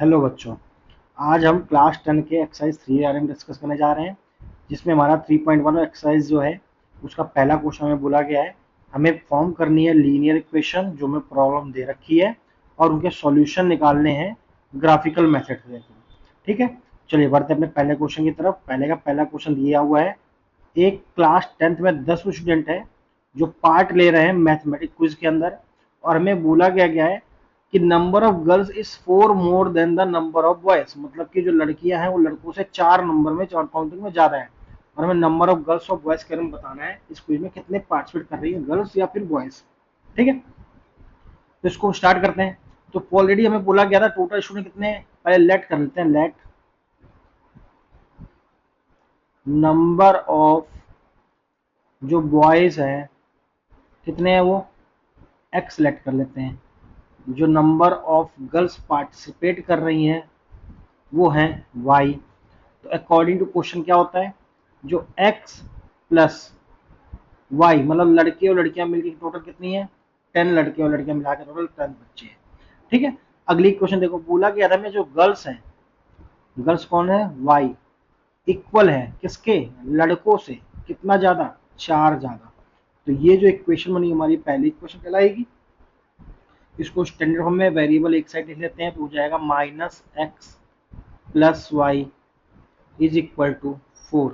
Hello बच्चों। आज हम क्लास 10 के एक्सरसाइज 3 डिस्कस करने जा रहे हैं, जिसमें हमारा 3.1 एक्सरसाइज जो है उसका पहला क्वेश्चन हमें बोला गया है। हमें फॉर्म करनी है लीनियर इक्वेशन जो हमें प्रॉब्लम दे रखी है और उनके सॉल्यूशन निकालने हैं ग्राफिकल मेथड से। ठीक है, चलिए बढ़ते अपने पहले क्वेश्चन की तरफ। पहला क्वेश्चन दिया हुआ है। एक क्लास 10th में 10 स्टूडेंट है जो पार्ट ले रहे हैं मैथमेटिक्स क्विज के अंदर, और हमें बोला गया है कि number of girls is 4 more than the number of boys, मतलब कि जो लड़कियां हैं वो लड़कों से 4 नंबर में, 4 काउंटिंग में ज्यादा है। और हमें नंबर ऑफ गर्ल्स और बॉयज के बारे में बताना है इस क्विज में कितने पार्टिसिपेट कर रही है, गर्ल्स या फिर बॉयज। ठीक है, तो इसको स्टार्ट करते हैं। तो ऑलरेडी हमें बोला गया था टोटल स्टूडेंट कितने हैं, पहले लेट कर लेते हैं। लेट नंबर ऑफ जो बॉयज हैं कितने हैं, वो एक्स लेट कर लेते हैं। जो नंबर ऑफ गर्ल्स पार्टिसिपेट कर रही हैं वो हैं y। तो अकॉर्डिंग टू क्वेश्चन क्या होता है, जो x प्लस y मतलब लड़के और लड़कियां मिलकर टोटल कितनी है, 10 लड़के और लड़कियां मिला के टोटल 10 बच्चे हैं। ठीक है, अगली क्वेश्चन देखो, बोला गया था में जो गर्ल्स हैं, गर्ल्स कौन है, y, इक्वल है किसके, लड़कों से, कितना ज्यादा, 4 ज्यादा। तो ये जो इक्वेशन बनी हमारी पहली इक्वेशन कहलाएगी। इसको स्टैंडर्ड फॉर्म में वेरिएबल एक साइड लिख लेते हैं तो हो जाएगा minus x plus y is equal to 4।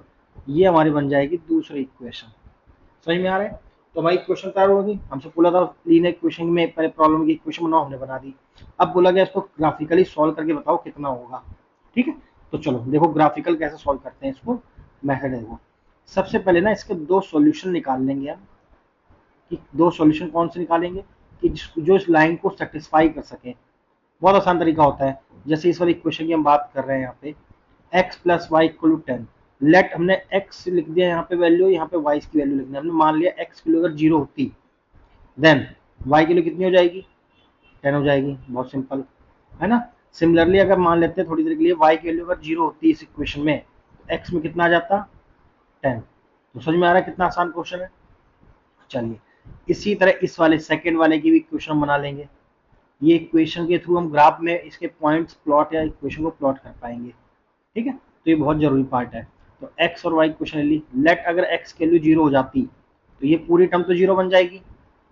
ये हमारी बन जाएगी दूसरी इक्वेशन। समझ में आ रहा है। तो हमारी इक्वेशन तैयार होगी। हमसे बोला था लीनियर इक्वेशन में पहले प्रॉब्लम की इक्वेशन बनाओ, हमने बना दी। अब बोला गया इसको ग्राफिकली सॉल्व करके बताओ कितना होगा। ठीक है, तो चलो देखो ग्राफिकल कैसे सॉल्व करते हैं इसको। मेथड है वो, सबसे पहले ना इसके दो सॉल्यूशन निकाल लेंगे हम। कि दो सॉल्यूशन कौन से निकालेंगे कि जो इस लाइन को सेटिस्फाई कर सके। बहुत आसान तरीका होता है। जैसे इस वाली इक्वेशन की हम बात कर रहे हैं, यहाँ पे x plus y equal to 10। Let हमने x लिख दिया यहाँ पे वैल्यू, यहाँ पे y की वैल्यू लिखनी है। हमने मान लिया x की वैल्यू अगर 0 होती देन y की वैल्यू कितनी हो जाएगी, 10 हो जाएगी। बहुत सिंपल है ना। सिमिलरली अगर मान लेते हैं थोड़ी देर के लिए y की वैल्यू अगर 0 होती इस इक्वेशन में, तो x में कितना आ जाता, 10। तो समझ में आ रहा है कितना आसान क्वेश्चन है। चलिए इसी तरह इस वाले सेकंड वाले की भी इक्वेशन बना लेंगे। ये इक्वेशन के थ्रू हम ग्राफ में इसके पॉइंट्स प्लॉट या इक्वेशन को प्लॉट कर पाएंगे। ठीक है, तो ये बहुत जरूरी पार्ट है। तो x और y इक्वेशन ली। लेट अगर x की वैल्यू 0 हो जाती तो ये पूरी टर्म तो 0 बन जाएगी।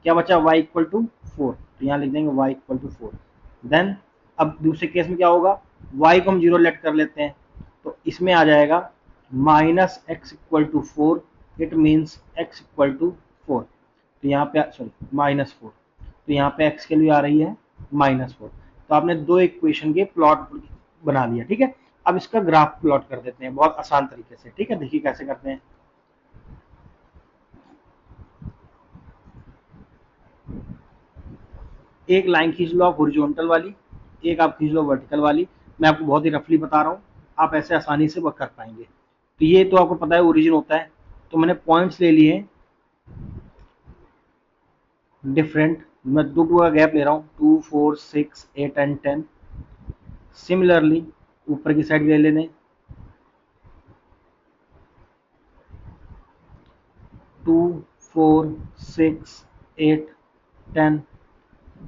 क्या बचा, y इक्वल टू 4। तो यहाँ लिख देंगे y इक्वल टू 4। देन अब दूसरे केस में क्या होगा, y को हम 0 लेट कर लेते हैं तो इसमें आ जाएगा minus x equal to 4। It means x equal to 4। तो यहाँ पे सॉरी -4। तो यहाँ पे x के लिए आ रही है -4। तो आपने दो इक्वेशन के प्लॉट बना लिया। ठीक है, अब इसका ग्राफ प्लॉट कर देते हैं बहुत आसान तरीके से। ठीक है, देखिए कैसे करते हैं। एक लाइन खींच लो आप हॉरिजॉन्टल वाली, एक आप खींच लो वर्टिकल वाली। मैं आपको बहुत ही रफली बता रहा हूँ, आप ऐसे आसानी से कर पाएंगे। तो ये तो आपको पता है ओरिजिन होता है। तो मैंने पॉइंट्स ले लिए डिफरेंट, मैं दो का गैप ले रहा हूँ, 2 4 6 8 एंड 10। सिमिलरली ऊपर की साइड भी ले लेने, 2 4 6 8 10।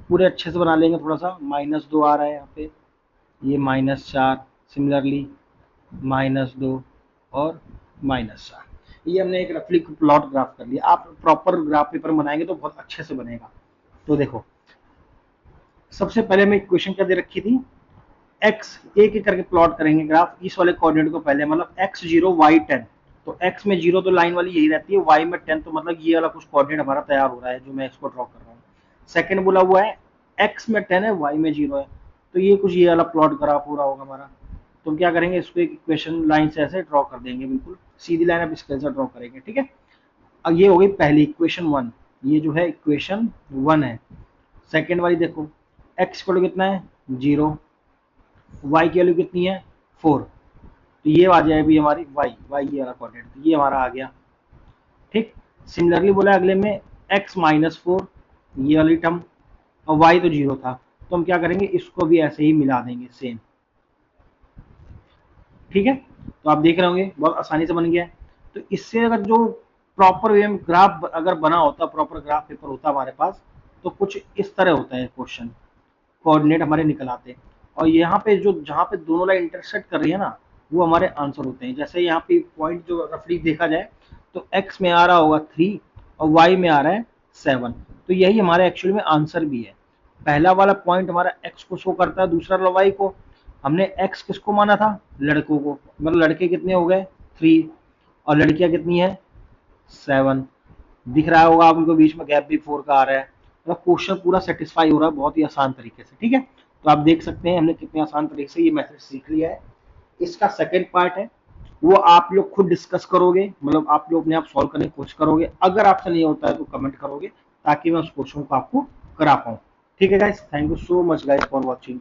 पूरे अच्छे से बना लेंगे। थोड़ा सा -2 आ रहा है यहाँ पे, ये -4। सिमिलरली -2 और -4। ये हमने एक रफली प्लॉट ग्राफ कर लिया। आप प्रॉपर ग्राफ पेपर बनाएंगे तो बहुत अच्छे से बनेगा। तो देखो सबसे पहले मैं इक्वेशन क्या दे रखी थी, x एक एक करके प्लॉट करेंगे ग्राफ। इस वाले कोऑर्डिनेट को पहले, मतलब x0 y10। तो x में 0 तो लाइन वाली यही रहती है, y में 10 तो मतलब ये वाला कुछ कोऑर्डिनेट हमारा तैयार हो रहा है जो मैं इसको ड्रॉ कर रहा हूँ। सेकंड बोला हुआ है x में 10 है y में 0 है, तो ये कुछ ये वाला प्लॉट ग्राफ हो रहा होगा हमारा। तो क्या करेंगे, इसको एक इक्वेशन लाइन से ऐसे ड्रॉ कर देंगे, बिल्कुल सीधी लाइन आप इसके ड्रॉ करेंगे। ठीक है, अब ये हो गई पहली इक्वेशन 1। ये जो है इक्वेशन 1 है। सेकेंड वाली देखो, x इक्वल कितना है 0, y की वैल्यू कितनी है 4। तो ये आ जाएगी हमारी y ये वाला कोऑर्डिनेट, तो ये हमारा आ गया। ठीक, सिमिलरली बोला अगले में x -4, ये वाली टर्म, और y तो 0 था। तो हम क्या करेंगे, इसको भी ऐसे ही मिला देंगे सेम। ठीक है, तो आप देख रहे होंगे बहुत आसानी से बन गया है। तो इससे अगर जो प्रॉपर वे में ग्राफ अगर बना होता, प्रॉपर ग्राफ पेपर होता हमारे पास, तो कुछ इस तरह होता है क्वेश्चन, कोऑर्डिनेट हमारे निकल आते। और यहाँ पे जो जहाँ पे दोनों लाइन इंटरसेक्ट कर रही है ना, वो हमारे आंसर होते हैं। जैसे यहाँ पे पॉइंट जो रफली देखा जाए तो x में आ रहा होगा 3 और y में आ रहा है 7, तो यही हमारे एक्चुअल में आंसर भी है। पहला वाला पॉइंट हमारा x को शो करता है, दूसरा वाला y को। हमने x किसको माना था? लड़कों को, मतलब लड़के कितने हो गए 3 और लड़कियां कितनी है 7। दिख रहा होगा आपको बीच में गैप भी 4 का आ रहा है, मतलब क्वेश्चन पूरा सेटिस्फाई हो रहा है बहुत ही आसान तरीके से। ठीक है, तो आप देख सकते हैं हमने कितने आसान तरीके से ये मेथड सीख लिया है। इसका सेकंड पार्ट है वो आप लोग खुद डिस्कस करोगे, मतलब आप लोग अपने आप सॉल्व करने की कोशिश करोगे। अगर आपसे नहीं होता है तो कमेंट करोगे ताकि मैं उस क्वेश्चन को आपको करा पाऊँ। ठीक है guys, thank you so much guys for watching.